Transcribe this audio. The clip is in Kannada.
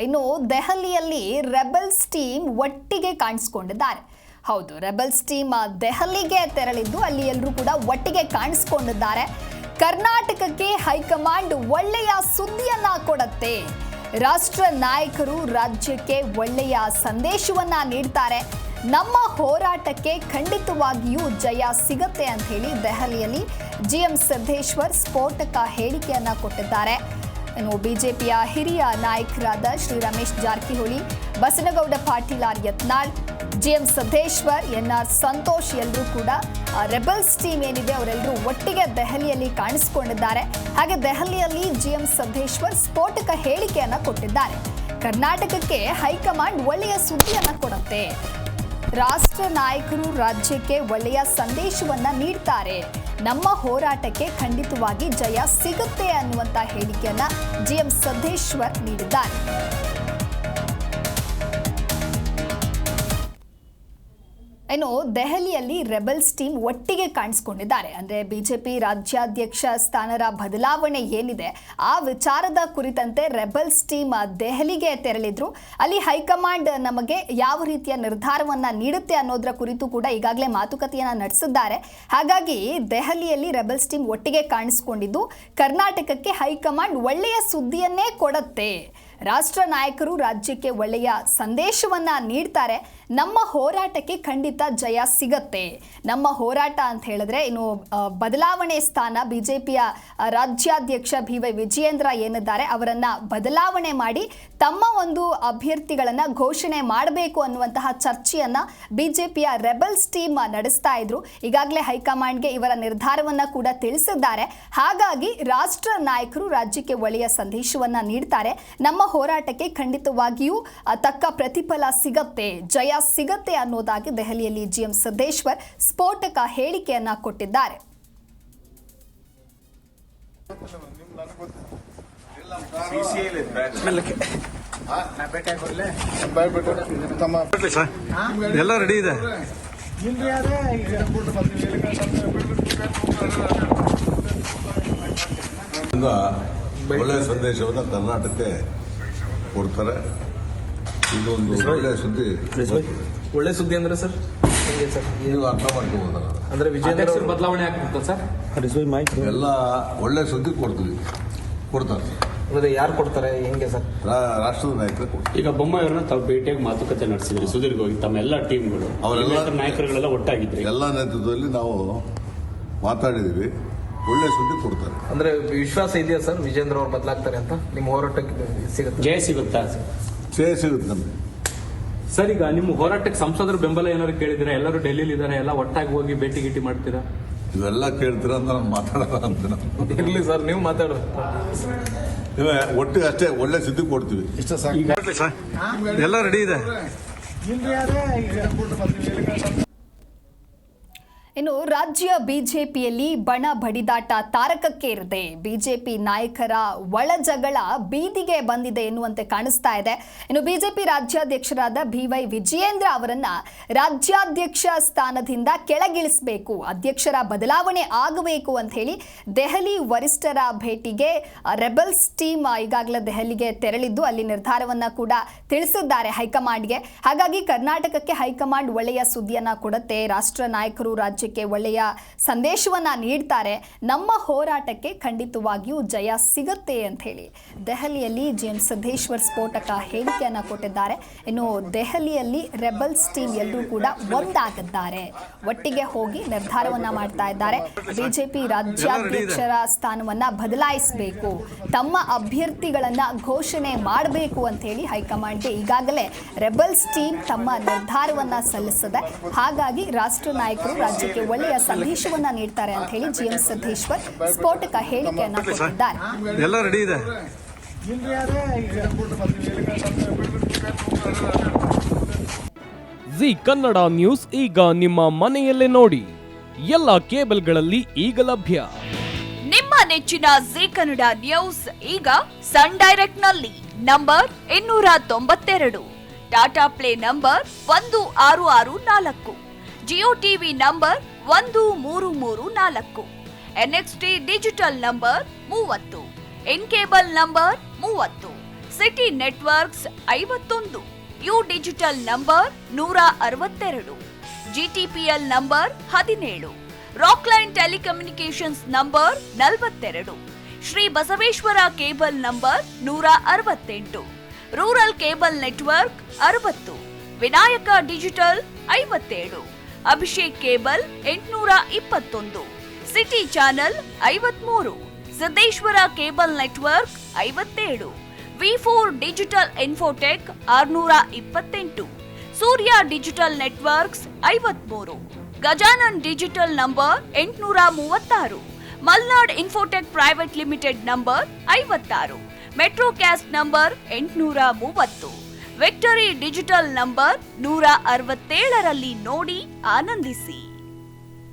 ಇನ್ನು ದೆಹಲಿಯಲ್ಲಿ ರೆಬೆಲ್ಸ್ ಟೀಮ್ ಒಟ್ಟಿಗೆ ಕಾಣಿಸಿಕೊಂಡಿದ್ದಾರೆ. ಹೌದು, ರೆಬೆಲ್ಸ್ ಟೀಮ್ ದೆಹಲಿಗೆ ತೆರಳಿದ್ದು ಅಲ್ಲಿ ಎಲ್ಲರೂ ಕೂಡ ಒಟ್ಟಿಗೆ ಕಾಣಿಸಿಕೊಂಡಿದ್ದಾರೆ. ಕರ್ನಾಟಕಕ್ಕೆ ಹೈಕಮಾಂಡ್ ಒಳ್ಳೆಯ ಸುದ್ದಿಯನ್ನ ಕೊಡುತ್ತೆ. ರಾಷ್ಟ್ರ ನಾಯಕರು ರಾಜ್ಯಕ್ಕೆ ಒಳ್ಳೆಯ ಸಂದೇಶವನ್ನ ನೀಡ್ತಾರೆ. ನಮ್ಮ ಹೋರಾಟಕ್ಕೆ ಖಂಡಿತವಾಗಿಯೂ ಜಯ ಸಿಗುತ್ತೆ ಅಂತ ಹೇಳಿ ದೆಹಲಿಯಲ್ಲಿ ಜಿಎಂ ಸಿದ್ದೇಶ್ವರ್ ಸ್ಫೋಟಕ ಹೇಳಿಕೆಯನ್ನ ಕೊಟ್ಟಿದ್ದಾರೆ. ಇನ್ನು ಬಿಜೆಪಿಯ ಹಿರಿಯ ನಾಯಕರಾದ Shri Ramesh Jarkiholi, Basanagouda Patil R Yatnal, GM Siddeshwar, NR Santosh ಎಲ್ಲರೂ ಕೂಡ ರೆಬೆಲ್ಸ್ ಟೀಮ್ ಏನಿದೆ ಅವರೆಲ್ಲರೂ ಒಟ್ಟಿಗೆ ದೆಹಲಿಯಲ್ಲಿ ಕಾಣಿಸಿಕೊಂಡಿದ್ದಾರೆ. ಹಾಗೆ ದೆಹಲಿಯಲ್ಲಿ ಜಿಎಂ ಸಿದ್ದೇಶ್ವರ್ ಸ್ಫೋಟಕ ಹೇಳಿಕೆಯನ್ನ ಕೊಟ್ಟಿದ್ದಾರೆ. ಕರ್ನಾಟಕಕ್ಕೆ ಹೈಕಮಾಂಡ್ ಒಳ್ಳೆಯ ಸುದ್ದಿಯನ್ನ ಕೊಡುತ್ತೆ. ರಾಷ್ಟ್ರ ನಾಯಕರು ರಾಜ್ಯಕ್ಕೆ ಒಳ್ಳೆಯ ಸಂದೇಶವನ್ನ ನೀಡ್ತಾರೆ. ನಮ್ಮ ಹೋರಾಟಕ್ಕೆ ಖಂಡಿತವಾಗಿ ಜಯ ಸಿಗುತ್ತೆ ಅನ್ನುವಂತ ಹೇಳಿಕೆಯನ್ನ ಜಿಎಂ ಸಿದ್ದೇಶ್ವರ್ ನೀಡಿದ್ದಾರೆ. ಇನ್ನು ದೆಹಲಿಯಲ್ಲಿ ರೆಬೆಲ್ಸ್ ಟೀಮ್ ಒಟ್ಟಿಗೆ ಕಾಣಿಸಿಕೊಂಡಿದ್ದಾರೆ. ಅಂದರೆ ಬಿಜೆಪಿ ರಾಜ್ಯಾಧ್ಯಕ್ಷ ಸ್ಥಾನದ ಬದಲಾವಣೆ ಏನಿದೆ ಆ ವಿಚಾರದ ಕುರಿತಂತೆ ರೆಬೆಲ್ಸ್ ಟೀಮ್ ದೆಹಲಿಗೆ ತೆರಳಿದ್ರು. ಅಲ್ಲಿ ಹೈಕಮಾಂಡ್ ನಮಗೆ ಯಾವ ರೀತಿಯ ನಿರ್ಧಾರವನ್ನ ನೀಡುತ್ತೆ ಅನ್ನೋದರ ಕುರಿತು ಕೂಡ ಈಗಾಗಲೇ ಮಾತುಕತೆಯನ್ನ ನಡೆಸಿದ್ದಾರೆ. ಹಾಗಾಗಿ ದೆಹಲಿಯಲ್ಲಿ ರೆಬೆಲ್ಸ್ ಟೀಮ್ ಒಟ್ಟಿಗೆ ಕಾಣಿಸಿಕೊಂಡಿದ್ದು ಕರ್ನಾಟಕಕ್ಕೆ ಹೈಕಮಾಂಡ್ ಒಳ್ಳೆಯ ಸುದ್ದಿಯನ್ನೇ ಕೊಡುತ್ತೆ. ರಾಷ್ಟ್ರ ನಾಯಕರು ರಾಜ್ಯಕ್ಕೆ ಒಳ್ಳೆಯ ಸಂದೇಶವನ್ನ ನೀಡ್ತಾರೆ. ನಮ್ಮ ಹೋರಾಟಕ್ಕೆ ಖಂಡಿತ ಜಯ ಸಿಗತ್ತೆ. ನಮ್ಮ ಹೋರಾಟ ಅಂತ ಹೇಳಿದ್ರೆ ಇನ್ನು ಬದಲಾವಣೆ ಸ್ಥಾನ ಬಿಜೆಪಿಯ ರಾಜ್ಯಾಧ್ಯಕ್ಷ BY ವಿಜಯೇಂದ್ರ ಏನಿದ್ದಾರೆ ಅವರನ್ನ ಬದಲಾವಣೆ ಮಾಡಿ ತಮ್ಮ ಒಂದು ಅಭ್ಯರ್ಥಿಗಳನ್ನ ಘೋಷಣೆ ಮಾಡಬೇಕು ಅನ್ನುವಂತಹ ಚರ್ಚೆಯನ್ನ ಬಿಜೆಪಿಯ ರೆಬೆಲ್ಸ್ ಟೀಮ್ ನಡೆಸ್ತಾ ಇದ್ರು. ಈಗಾಗಲೇ ಹೈಕಮಾಂಡ್ಗೆ ಇವರ ನಿರ್ಧಾರವನ್ನ ಕೂಡ ತಿಳಿಸಿದ್ದಾರೆ. ಹಾಗಾಗಿ ರಾಷ್ಟ್ರ ನಾಯಕರು ರಾಜ್ಯಕ್ಕೆ ಒಳ್ಳೆಯ ಸಂದೇಶವನ್ನ ನೀಡ್ತಾರೆ. ನಮ್ಮ ಹೋರಾಟಕ್ಕೆ ಖಂಡಿತವಾಗಿಯೂ ತಕ್ಕ ಪ್ರತಿಫಲ ಸಿಗತ್ತೆ, ಜಯ ಸಿಗತ್ತೆ ಅನ್ನೋದಾಗಿ ದೆಹಲಿಯಲ್ಲಿ ಜಿಎಂ ಸಿದ್ದೇಶ್ವರ್ ಸ್ಫೋಟಕ ಹೇಳಿಕೆಯನ್ನ ಕೊಟ್ಟಿದ್ದಾರೆ. ಎಲ್ಲ ರೆಡಿ ಇದೆ. ಒಳ್ಳೆಯ ಸಂದೇಶವನ್ನು ಕರ್ನಾಟಕಕ್ಕೆ ಕೊಡ್ತಾರೆ. ಇದು ಒಂದು ಒಳ್ಳೆ ಸುದ್ದಿ ಅಂದ್ರೆ ಸರ್ ನೀವು ಅರ್ಥ ಮಾಡ್ಕೋಬೋದಲ್ಲ. ಅಂದ್ರೆ ವಿಜಯೇಂದ್ರ ಬದಲಾವಣೆ ಆಗ್ತಿತ್ತು ಸರ್. ಎಲ್ಲ ಒಳ್ಳೆ ಸುದ್ದಿ ಕೊಡ್ತಾರೆ. ಅಂದ್ರೆ ಯಾರು ಕೊಡ್ತಾರೆ, ಹೆಂಗೆ ಸರ್? ರಾಷ್ಟ್ರದ ನಾಯಕರು ಕೊಡ್ತಾರೆ. ಈಗ ಬೊಮ್ಮಾಯಿಯವ್ರನ್ನ ತಾವು ಭೇಟಿಯಾಗಿ ಮಾತುಕತೆ ನಡೆಸಿದ್ರಿ ಸುದೀರ್ಘವಾಗಿ, ತಮ್ಮ ಎಲ್ಲ ಟೀಮ್ಗಳು ಅವರೆಲ್ಲ ನಾಯಕರುಗಳೆಲ್ಲ ಒಟ್ಟಾಗಿದ್ರಿ. ಎಲ್ಲ ನೇತೃತ್ವದಲ್ಲಿ ನಾವು ಮಾತಾಡಿದೀವಿ. ಒಳ್ಳೆ ಸುದ್ದಿ ಕೊಡ್ತಾರೆ. ಅಂದ್ರೆ ವಿಶ್ವಾಸ ಇದೆಯಾ ಸರ್ ವಿಜೇಂದ್ರ ಅವರು ಬದಲಾಗ್ತಾರೆ ಅಂತ? ನಿಮ್ಮ ಹೋರಾಟಕ್ಕೆ ಸಿಗುತ್ತೆ, ಜಯ ಸಿಗುತ್ತಾ? ಜಯ ಸಿಗುತ್ತೆ ನಮಗೆ ಸರ್. ಈಗ ನಿಮ್ಮ ಹೋರಾಟಕ್ಕೆ ಸಂಸದರು ಬೆಂಬಲ ಏನಾದ್ರು ಕೇಳಿದಿರಾ? ಎಲ್ಲರೂ ಡೆಲ್ಲಿಲಿ ಇದ್ದಾರೆ, ಎಲ್ಲ ಒಟ್ಟಾಗಿ ಹೋಗಿ ಭೇಟಿ ಗೀಟಿ ಮಾಡ್ತೀರಾ? ಇವೆಲ್ಲ ಕೇಳ್ತೀರಾ ಅಂತ ನಾನು ಮಾತಾಡಲ್ಲ ಅಂತ. ಇರ್ಲಿ ಸರ್, ನೀವು ಮಾತಾಡೋ. ಒಟ್ಟಿಗೆ ಅಷ್ಟೇ ಒಳ್ಳೆ ಸುದ್ದಿ ಕೊಡ್ತೀವಿ. ಎಲ್ಲ ರೆಡಿ ಇದೆ. ಇನ್ನು ರಾಜ್ಯ ಬಿಜೆಪಿಯಲ್ಲಿ ಬಣ ಬಡಿದಾಟ ತಾರಕಕ್ಕೇರಿದೆ. ಬಿಜೆಪಿ ನಾಯಕರ ಒಳಜಗಳ ಬೀದಿಗೆ ಬಂದಿದೆ ಎನ್ನುವಂತೆ ಕಾಣಿಸ್ತಾ ಇದೆ. ಇನ್ನು ಬಿಜೆಪಿ ರಾಜ್ಯಾಧ್ಯಕ್ಷರಾದ BY ವಿಜಯೇಂದ್ರ ಅವರನ್ನ ರಾಜ್ಯಾಧ್ಯಕ್ಷ ಸ್ಥಾನದಿಂದ ಕೆಳಗಿಳಿಸಬೇಕು, ಅಧ್ಯಕ್ಷರ ಬದಲಾವಣೆ ಆಗಬೇಕು ಅಂತ ಹೇಳಿ ದೆಹಲಿ ವರಿಷ್ಠರ ಭೇಟಿಗೆ ರೆಬೆಲ್ಸ್ ಟೀಮ್ ಈಗಾಗಲೇ ದೆಹಲಿಗೆ ತೆರಳಿದ್ದು ಅಲ್ಲಿ ನಿರ್ಧಾರವನ್ನ ಕೂಡ ತಿಳಿಸಿದ್ದಾರೆ ಹೈಕಮಾಂಡ್ಗೆ. ಹಾಗಾಗಿ ಕರ್ನಾಟಕಕ್ಕೆ ಹೈಕಮಾಂಡ್ ಒಳ್ಳೆಯ ಸುದ್ದಿಯನ್ನ ಕೊಡುತ್ತೆ. ರಾಷ್ಟ್ರ ನಾಯಕರು ರಾಜ್ಯ ಒಳ್ಳೆಯ ಸಂದೇಶವನ್ನ ನೀಡ್ತಾರೆ. ನಮ್ಮ ಹೋರಾಟಕ್ಕೆ ಖಂಡಿತವಾಗಿಯೂ ಜಯ ಸಿಗುತ್ತೆ ಅಂತ ಹೇಳಿ ದೆಹಲಿಯಲ್ಲಿ ಜಿಎಂ ಸಿದ್ದೇಶ್ವರ್ ಸ್ಫೋಟಕ ಹೇಳಿಕೆಯನ್ನ ಕೊಟ್ಟಿದ್ದಾರೆ. ಇನ್ನು ದೆಹಲಿಯಲ್ಲಿ ರೆಬೆಲ್ಸ್ ಟೀಮ್ ಎಲ್ಲರೂ ಕೂಡ ಒಂದಾಗಿದ್ದಾರೆ, ಒಟ್ಟಿಗೆ ಹೋಗಿ ನಿರ್ಧಾರವನ್ನ ಮಾಡ್ತಾ ಇದ್ದಾರೆ. ಬಿಜೆಪಿ ರಾಜ್ಯಾಧ್ಯಕ್ಷರ ಸ್ಥಾನವನ್ನ ಬದಲಾಯಿಸಬೇಕು, ತಮ್ಮ ಅಭ್ಯರ್ಥಿಗಳನ್ನ ಘೋಷಣೆ ಮಾಡಬೇಕು ಅಂತ ಹೇಳಿ ಹೈಕಮಾಂಡ್ಗೆ ಈಗಾಗಲೇ ರೆಬೆಲ್ಸ್ ಟೀಮ್ ತಮ್ಮ ನಿರ್ಧಾರವನ್ನ ಸಲ್ಲಿಸಿದೆ. ಹಾಗಾಗಿ ರಾಷ್ಟ್ರ ನಾಯಕರು ರಾಜ್ಯಕ್ಕೆ ಒಳ್ಳೆಯ ಸಂದೇಶವನ್ನ ನೀಡ್ತಾರೆ ಅಂತ ಹೇಳಿ ಜಿಎಂ ಸಿದ್ದೇಶ್ವರ್ ಸ್ಫೋಟಕ ಹೇಳಿಕೆಯನ್ನ ಕೊಟ್ಟಿದ್ದಾರೆ. ಎಲ್ಲ ರೆಡಿ ಇದೆ. ಜಿ ಕನ್ನಡ ನ್ಯೂಸ್ ಈಗ ನಿಮ್ಮ ಮನೆಯಲ್ಲೇ ನೋಡಿ. ಎಲ್ಲ ಕೇಬಲ್ಗಳಲ್ಲಿ ಈಗ ಲಭ್ಯ. ನಿಮ್ಮ ನೆಚ್ಚಿನ ಜಿ ಕನ್ನಡ ನ್ಯೂಸ್ ಈಗ ಸನ್ ಡೈರೆಕ್ಟ್ ನಲ್ಲಿ number 292, Tata Play number 1664, Jio TV number 1334, NXT digital number 30, in cable number 30, city networks 51, U digital number 162, GTPL number 17, Rockline telecommunications number 42, Shri Basaveshwara cable number 168, rural cable network 60, Vinayaka digital 57, Abhishek cable 821, city channel 53, Siddeshwara cable network 57, ವಿ4 digital infotech 628, Surya digital networks 53, Gajanan digital number 836, Malnad infotech private limited number 56, Metrocast number 830, victory digital number 167ರಲ್ಲಿ ನೋಡಿ ಆನಂದಿಸಿ.